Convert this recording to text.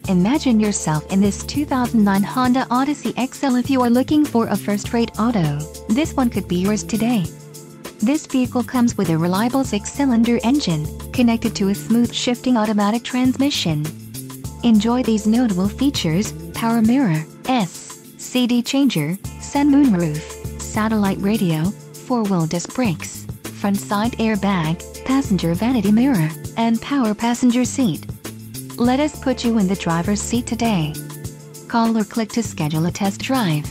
Imagine yourself in this 2009 Honda Odyssey XL. If you are looking for a first-rate auto, this one could be yours today. This vehicle comes with a reliable 6-cylinder engine, connected to a smooth shifting automatic transmission. Enjoy these notable features: power mirror, CD changer, sun moonroof, satellite radio, 4-wheel disc brakes, front side airbag, passenger vanity mirror, and power passenger seat. Let us put you in the driver's seat today. Call or click to schedule a test drive.